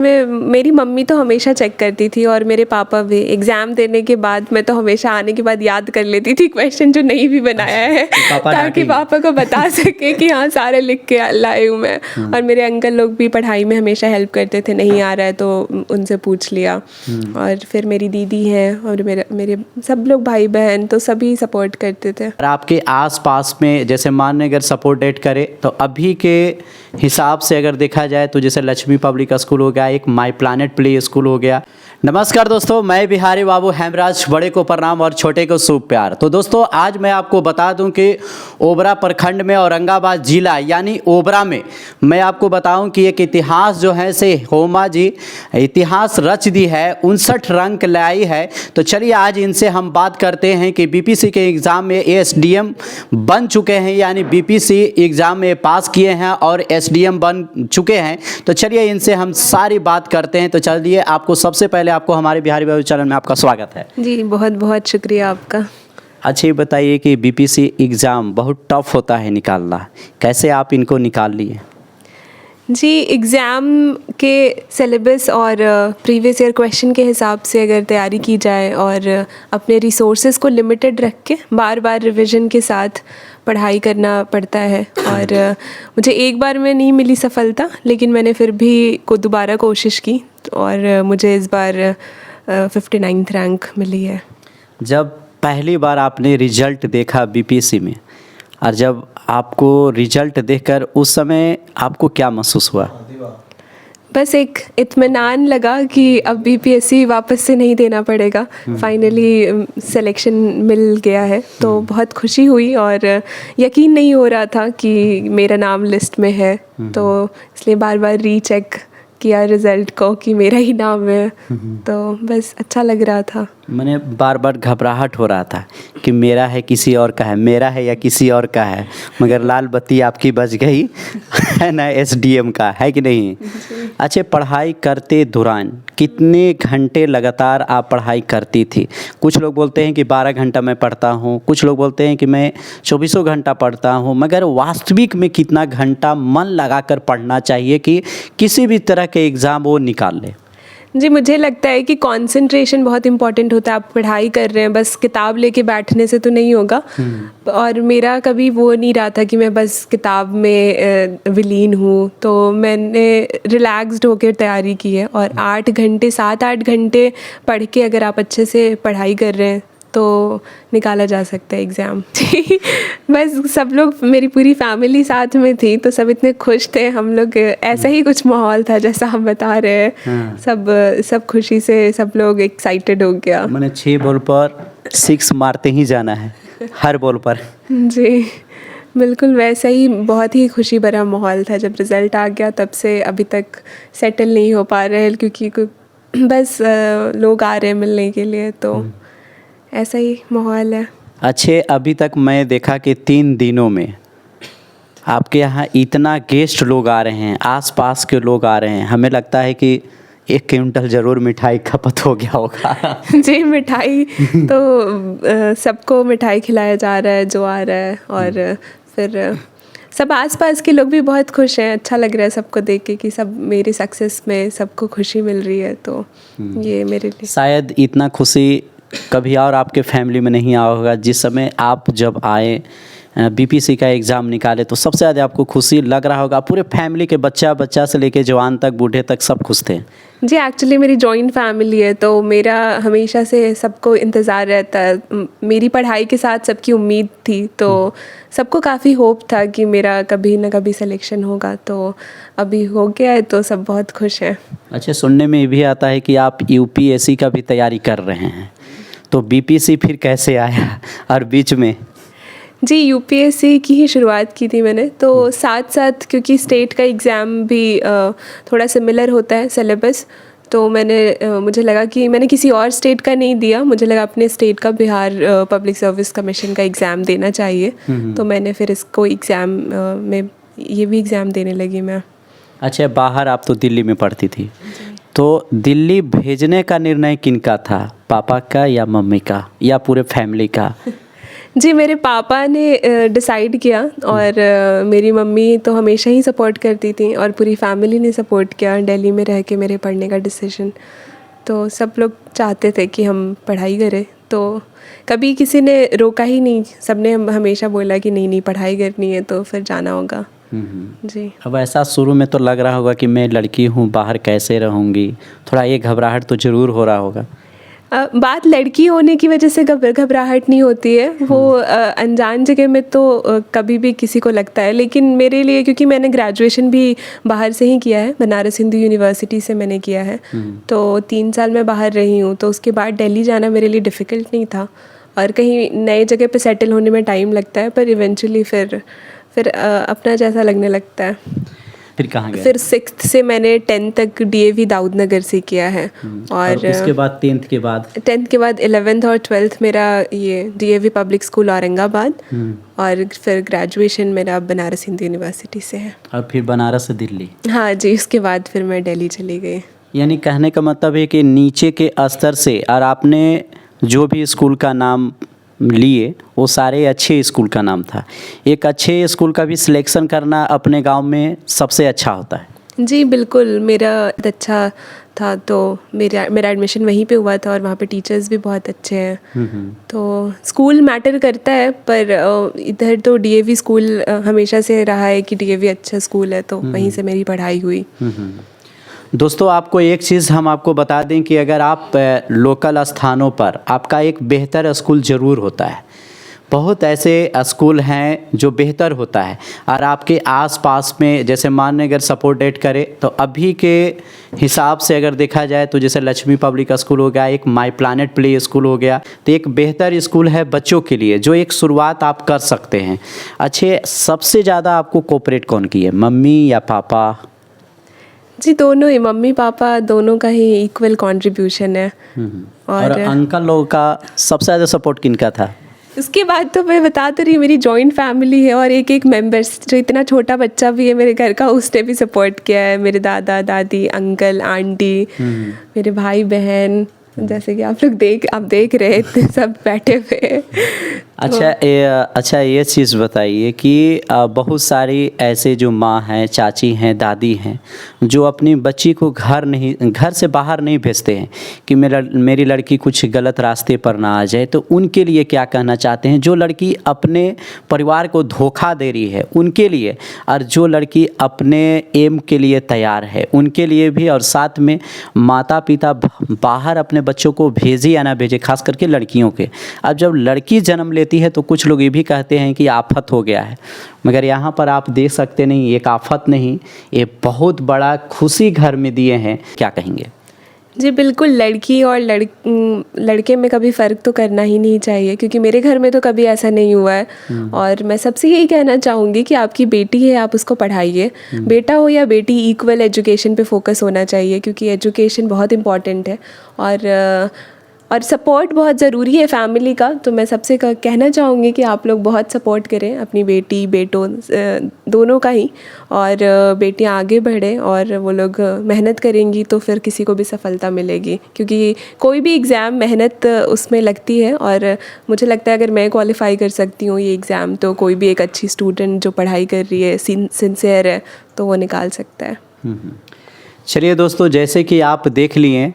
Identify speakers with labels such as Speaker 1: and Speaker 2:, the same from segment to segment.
Speaker 1: मेरी मम्मी तो हमेशा चेक करती थी और मेरे पापा भी। एग्ज़ाम देने के बाद मैं तो हमेशा आने के बाद याद कर लेती थी क्वेश्चन जो नहीं भी बनाया है ताकि पापा को बता सके कि हाँ सारे लिख के लाई हूँ मैं। और मेरे अंकल लोग भी पढ़ाई में हमेशा हेल्प करते थे, नहीं आ रहा है तो उनसे पूछ लिया। और फिर मेरी दीदी हैं और मेरे सब लोग भाई बहन तो सभी सपोर्ट करते थे।
Speaker 2: और आपके आसपास में जैसे मान अगर सपोर्टेट करे तो अभी के हिसाब से अगर देखा जाए तो जैसे लक्ष्मी पब्लिक स्कूल हो गया, एक माई प्लानेट प्ले स्कूल हो गया। नमस्कार दोस्तों, मैं बिहारी बाबू हेमराज, बड़े को प्रणाम और छोटे को शुभ प्यार। तो दोस्तों आज मैं आपको बता दूं कि ओबरा प्रखंड में औरंगाबाद जिला यानी ओबरा में मैं आपको बताऊं कि एक इतिहास जो है से होमा जी इतिहास रच दी है, 59 रंग लाई है। तो चलिए आज इनसे हम बात करते हैं कि बीपीसी के एग्ज़ाम में एसडीएम बन चुके हैं, यानी बीपीसी एग्ज़ाम में पास किए हैं और एसडीएम बन चुके हैं। तो चलिए इनसे हम सारी बात करते हैं। तो चलिए आपको सबसे पहले आपको हमारे बिहारी बाबू चैनल में आपका स्वागत है
Speaker 1: जी। बहुत बहुत शुक्रिया आपका।
Speaker 2: अच्छा ये बताइए कि बीपीसी एग्ज़ाम बहुत टफ होता है निकालना, कैसे आप इनको निकाल लिए?
Speaker 1: जी, एग्ज़ाम के सिलेबस और प्रीवियस ईयर क्वेश्चन के हिसाब से अगर तैयारी की जाए और अपने रिसोर्सेज को लिमिटेड रख के बार बार रिवीजन के साथ पढ़ाई करना पड़ता है। और मुझे एक बार में नहीं मिली सफलता, लेकिन मैंने फिर भी दोबारा कोशिश की और मुझे इस बार 59th रैंक मिली है।
Speaker 2: जब पहली बार आपने रिजल्ट देखा बीपीएससी में और जब आपको रिजल्ट देखकर उस समय आपको क्या महसूस हुआ?
Speaker 1: बस एक इत्मीनान लगा कि अब बीपीएससी वापस से नहीं देना पड़ेगा, फाइनली सिलेक्शन मिल गया है। तो बहुत खुशी हुई और यकीन नहीं हो रहा था कि मेरा नाम लिस्ट में है, तो इसलिए बार बार रीचेक किया रिज़ल्ट को कि मेरा ही नाम है। तो बस अच्छा लग रहा था।
Speaker 2: मैंने बार बार घबराहट हो रहा था कि मेरा है किसी और का है, मेरा है या किसी और का है, मगर लाल बत्ती आपकी बच गई है ना, एसडीएम का है कि नहीं? अच्छा, पढ़ाई करते दौरान कितने घंटे लगातार आप पढ़ाई करती थी? कुछ लोग बोलते हैं कि 12 घंटा मैं पढ़ता हूँ, कुछ लोग बोलते हैं कि मैं 24 घंटा पढ़ता हूँ, मगर वास्तविक में कितना घंटा मन लगाकर पढ़ना चाहिए कि किसी भी तरह के एग्ज़ाम वो निकाल ले?
Speaker 1: जी, मुझे लगता है कि कंसंट्रेशन बहुत इम्पॉर्टेंट होता है। आप पढ़ाई कर रहे हैं, बस किताब लेके बैठने से तो नहीं होगा। और मेरा कभी वो नहीं रहा था कि मैं बस किताब में विलीन हूँ, तो मैंने रिलैक्स्ड होकर तैयारी की है। और 7-8 घंटे पढ़ के अगर आप अच्छे से पढ़ाई कर रहे हैं तो निकाला जा सकता है एग्ज़ाम। जी, बस सब लोग, मेरी पूरी फैमिली साथ में थी तो सब इतने खुश थे। हम लोग ऐसा ही कुछ माहौल था जैसा हम बता रहे हैं। सब खुशी से सब लोग एक्साइटेड हो गया।
Speaker 2: मैंने 6 बॉल पर 6 मारते ही जाना है हर बॉल पर।
Speaker 1: जी बिल्कुल वैसा ही, बहुत ही खुशी भरा माहौल था। जब रिज़ल्ट आ गया तब से अभी तक सेटल नहीं हो पा रहे हैं, क्योंकि बस लोग आ रहे हैं मिलने के लिए, तो ऐसा ही माहौल है।
Speaker 2: अच्छे, अभी तक मैं देखा कि 3 दिनों में आपके यहाँ इतना गेस्ट लोग आ रहे हैं, आसपास के लोग आ रहे हैं, हमें लगता है कि 1 क्विंटल ज़रूर मिठाई खपत हो गया होगा।
Speaker 1: जी, मिठाई तो सबको मिठाई खिलाया जा रहा है जो आ रहा है। और फिर सब आसपास के लोग भी बहुत खुश हैं। अच्छा लग रहा है सबको देख के कि सब मेरी सक्सेस में सबको खुशी मिल रही है। तो ये मेरे लिए
Speaker 2: शायद इतना खुशी कभी और आपके फैमिली में नहीं आया होगा। जिस समय आप जब आए बीपीसी का एग्ज़ाम निकाले तो सबसे ज़्यादा आपको खुशी लग रहा होगा। पूरे फैमिली के बच्चा से लेके जवान तक, बूढ़े तक सब खुश थे।
Speaker 1: जी, एक्चुअली मेरी जॉइंट फैमिली है, तो मेरा हमेशा से सबको इंतज़ार रहता है। मेरी पढ़ाई के साथ सबकी उम्मीद थी, तो सबको काफ़ी होप था कि मेरा कभी ना कभी सिलेक्शन होगा। तो अभी हो गया है तो सब बहुत खुश हैं।
Speaker 2: अच्छा, सुनने में ये भी आता है कि आप यूपीएससी का भी तैयारी कर रहे हैं, तो बीपीसी फिर कैसे आया और बीच में?
Speaker 1: जी, यूपीएससी की ही शुरुआत की थी मैंने, तो साथ साथ क्योंकि स्टेट का एग्ज़ाम भी थोड़ा सिमिलर होता है सिलेबस, तो मुझे लगा कि मैंने किसी और स्टेट का नहीं दिया, मुझे लगा अपने स्टेट का बिहार पब्लिक सर्विस कमीशन का एग्ज़ाम देना चाहिए। तो मैंने फिर इसको एग्ज़ाम में ये भी एग्ज़ाम देने लगी मैं।
Speaker 2: अच्छा, बाहर आप तो दिल्ली में पढ़ती थी, तो दिल्ली भेजने का निर्णय किनका था, पापा का या मम्मी का या पूरे फैमिली का?
Speaker 1: जी, मेरे पापा ने डिसाइड किया और मेरी मम्मी तो हमेशा ही सपोर्ट करती थी और पूरी फैमिली ने सपोर्ट किया दिल्ली में रह के मेरे पढ़ने का डिसीजन। तो सब लोग चाहते थे कि हम पढ़ाई करें, तो कभी किसी ने रोका ही नहीं। सबने हमेशा बोला कि नहीं नहीं पढ़ाई करनी है तो फिर जाना होगा। जी।
Speaker 2: अब ऐसा शुरू में तो लग रहा होगा कि मैं लड़की हूँ, बाहर कैसे रहूँगी, थोड़ा ये घबराहट तो ज़रूर हो रहा होगा।
Speaker 1: बात लड़की होने की वजह से घबराहट नहीं होती है, वो अनजान जगह में तो कभी भी किसी को लगता है। लेकिन मेरे लिए, क्योंकि मैंने ग्रेजुएशन भी बाहर से ही किया है, बनारस हिंदू यूनिवर्सिटी से मैंने किया है, तो 3 साल मैं बाहर रही हूँ, तो उसके बाद दिल्ली जाना मेरे लिए डिफ़िकल्ट नहीं था। और कहीं नए जगह पे सेटल होने में टाइम लगता है, पर इवेंचुअली फिर अपना जैसा लगने लगता है।
Speaker 2: फिर कहाँ गए?
Speaker 1: फिर 6th से मैंने 10th तक DAV दाऊदनगर से किया है।
Speaker 2: और उसके बाद 10th के बाद
Speaker 1: 10th के बाद 11th और 12th मेरा ये DAV पब्लिक स्कूल औरंगाबाद, और फिर ग्रेजुएशन मेरा बनारस हिंदू यूनिवर्सिटी से है।
Speaker 2: और फिर बनारस से दिल्ली।
Speaker 1: हाँ जी, उसके बाद फिर मैं दिल्ली चली गई।
Speaker 2: यानी कहने का मतलब है कि नीचे के स्तर से, और आपने जो भी स्कूल का नाम लिए वो सारे अच्छे स्कूल का नाम था। एक अच्छे स्कूल का भी सिलेक्शन करना अपने गांव में सबसे अच्छा होता है।
Speaker 1: जी बिल्कुल, मेरा अच्छा था, तो मेरा एडमिशन वहीं पे हुआ था और वहाँ पे टीचर्स भी बहुत अच्छे हैं। तो स्कूल मैटर करता है, पर इधर तो DAV स्कूल हमेशा से रहा है कि DAV अच्छा स्कूल है, तो वहीं से मेरी पढ़ाई हुई।
Speaker 2: दोस्तों, आपको एक चीज़ हम आपको बता दें कि अगर आप लोकल स्थानों पर, आपका एक बेहतर स्कूल ज़रूर होता है। बहुत ऐसे स्कूल हैं जो बेहतर होता है, और आपके आसपास में जैसे मान अगर सपोर्टेड करे तो अभी के हिसाब से अगर देखा जाए तो जैसे लक्ष्मी पब्लिक स्कूल हो गया, एक माई प्लानेट प्ले स्कूल हो गया, तो एक बेहतर स्कूल है बच्चों के लिए, जो एक शुरुआत आप कर सकते हैं। अच्छे, सबसे ज़्यादा आपको कोऑपरेट कौन की है, मम्मी या पापा?
Speaker 1: जी, दोनों ही, मम्मी पापा दोनों का ही इक्वल कंट्रीब्यूशन है।
Speaker 2: और अंकल लोगों का सबसे ज़्यादा सपोर्ट किनका था?
Speaker 1: उसके बाद तो मैं बता तो रही, मेरी जॉइंट फैमिली है और एक मेंबर्स, जो इतना छोटा बच्चा भी है मेरे घर का, उसने भी सपोर्ट किया है। मेरे दादा दादी, अंकल आंटी, मेरे भाई बहन, जैसे कि आप देख रहे थे सब बैठे हुए।
Speaker 2: अच्छा, ये चीज़ बताइए कि बहुत सारी ऐसे जो माँ हैं, चाची हैं, दादी हैं, जो अपनी बच्ची को घर से बाहर नहीं भेजते हैं कि मेरी लड़की कुछ गलत रास्ते पर ना आ जाए, तो उनके लिए क्या कहना चाहते हैं? जो लड़की अपने परिवार को धोखा दे रही है उनके लिए, और जो लड़की अपने एम के लिए तैयार है उनके लिए भी, और साथ में माता पिता बाहर अपने बच्चों को भेजे या ना भेजे, खास करके लड़कियों के। अब जब लड़की जन्म लेती है तो कुछ लोग ये भी कहते हैं कि आफत हो गया है, मगर यहाँ पर आप देख सकते नहीं, एक आफत नहीं, ये बहुत बड़ा खुशी घर में दिए हैं। क्या कहेंगे?
Speaker 1: जी बिल्कुल, लड़की और लड़के में कभी फ़र्क तो करना ही नहीं चाहिए, क्योंकि मेरे घर में तो कभी ऐसा नहीं हुआ है। और मैं सबसे यही कहना चाहूँगी कि आपकी बेटी है, आप उसको पढ़ाइए। बेटा हो या बेटी, इक्वल एजुकेशन पे फोकस होना चाहिए, क्योंकि एजुकेशन बहुत इम्पॉर्टेंट है। और सपोर्ट बहुत ज़रूरी है फैमिली का। तो मैं सबसे कहना चाहूँगी कि आप लोग बहुत सपोर्ट करें अपनी बेटी बेटों दोनों का ही, और बेटियाँ आगे बढ़ें और वो लोग मेहनत करेंगी तो फिर किसी को भी सफलता मिलेगी, क्योंकि कोई भी एग्ज़ाम मेहनत उसमें लगती है। और मुझे लगता है अगर मैं क्वालिफ़ाई कर सकती हूँ ये एग्ज़ाम, तो कोई भी एक अच्छी स्टूडेंट जो पढ़ाई कर रही है, सिंसियर है, तो वो निकाल सकता है।
Speaker 2: चलिए दोस्तों, जैसे कि आप देख लिए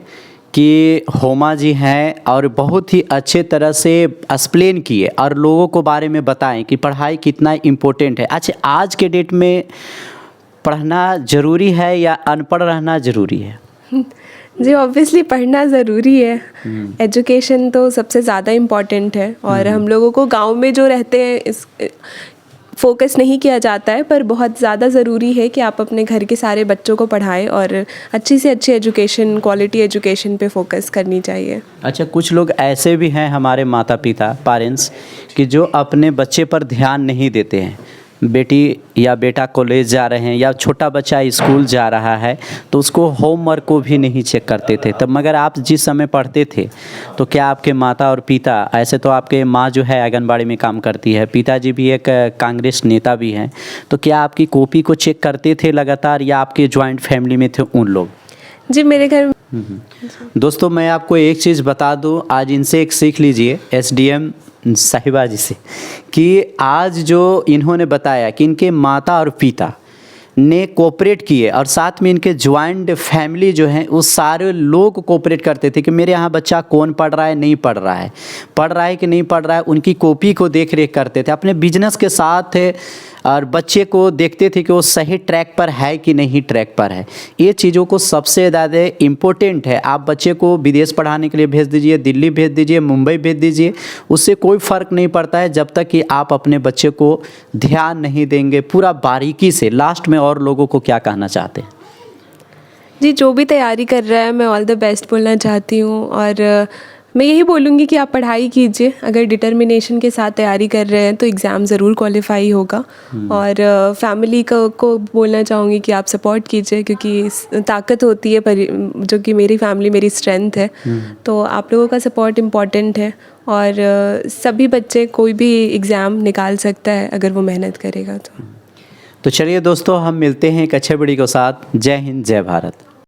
Speaker 2: कि होमा जी हैं और बहुत ही अच्छे तरह से एक्सप्लेन किए और लोगों को बारे में बताएं कि पढ़ाई कितना इम्पोर्टेंट है। अच्छा, आज के डेट में पढ़ना ज़रूरी है या अनपढ़ रहना ज़रूरी है?
Speaker 1: जी ऑब्वियसली पढ़ना ज़रूरी है। एजुकेशन तो सबसे ज़्यादा इम्पॉर्टेंट है, और हम लोगों को गांव में जो रहते हैं इस फोकस नहीं किया जाता है, पर बहुत ज़्यादा ज़रूरी है कि आप अपने घर के सारे बच्चों को पढ़ाएं और अच्छी से अच्छी एजुकेशन, क्वालिटी एजुकेशन पे फोकस करनी चाहिए।
Speaker 2: अच्छा, कुछ लोग ऐसे भी हैं हमारे माता पिता, पेरेंट्स, कि जो अपने बच्चे पर ध्यान नहीं देते हैं। बेटी या बेटा कॉलेज जा रहे हैं या छोटा बच्चा स्कूल जा रहा है तो उसको होमवर्क को भी नहीं चेक करते थे। तब मगर आप जिस समय पढ़ते थे तो क्या आपके माता और पिता, ऐसे तो आपके माँ जो है आंगनबाड़ी में काम करती है, पिताजी भी एक कांग्रेस नेता भी हैं, तो क्या आपकी कॉपी को चेक करते थे लगातार, या आपके जॉइंट फैमिली में थे उन लोग?
Speaker 1: जी मेरे घर
Speaker 2: दोस्तों, मैं आपको एक चीज़ बता दूं, आज इनसे एक सीख लीजिए। SDM साहिबा जी से कि आज जो इन्होंने बताया कि इनके माता और पिता ने कोऑपरेट किए और साथ में इनके ज्वाइंट फैमिली जो है उस सारे लोग कोऑपरेट करते थे कि मेरे यहाँ बच्चा कौन पढ़ रहा है, नहीं पढ़ रहा है कि नहीं पढ़ रहा है, उनकी कॉपी को देख रेख करते थे, अपने बिजनेस के साथ और बच्चे को देखते थे कि वो सही ट्रैक पर है कि नहीं ट्रैक पर है। ये चीज़ों को सबसे ज़्यादा इम्पोर्टेंट है। आप बच्चे को विदेश पढ़ाने के लिए भेज दीजिए, दिल्ली भेज दीजिए, मुंबई भेज दीजिए, उससे कोई फ़र्क नहीं पड़ता है जब तक कि आप अपने बच्चे को ध्यान नहीं देंगे पूरा बारीकी से। लास्ट में और लोगों को क्या कहना चाहते हैं?
Speaker 1: जी, जो भी तैयारी कर रहा है मैं ऑल द बेस्ट बोलना चाहती हूँ, और मैं यही बोलूँगी कि आप पढ़ाई कीजिए। अगर डिटर्मिनेशन के साथ तैयारी कर रहे हैं तो एग्ज़ाम ज़रूर क्वालिफाई होगा। और फैमिली को बोलना चाहूँगी कि आप सपोर्ट कीजिए, क्योंकि ताकत होती है जो कि मेरी फैमिली मेरी स्ट्रेंथ है। तो आप लोगों का सपोर्ट इम्पॉर्टेंट है, और सभी बच्चे कोई भी एग्ज़ाम निकाल सकता है अगर वो मेहनत करेगा तो।
Speaker 2: चलिए दोस्तों, हम मिलते हैं एक अच्छे वीडियो के साथ। जय हिंद, जय भारत।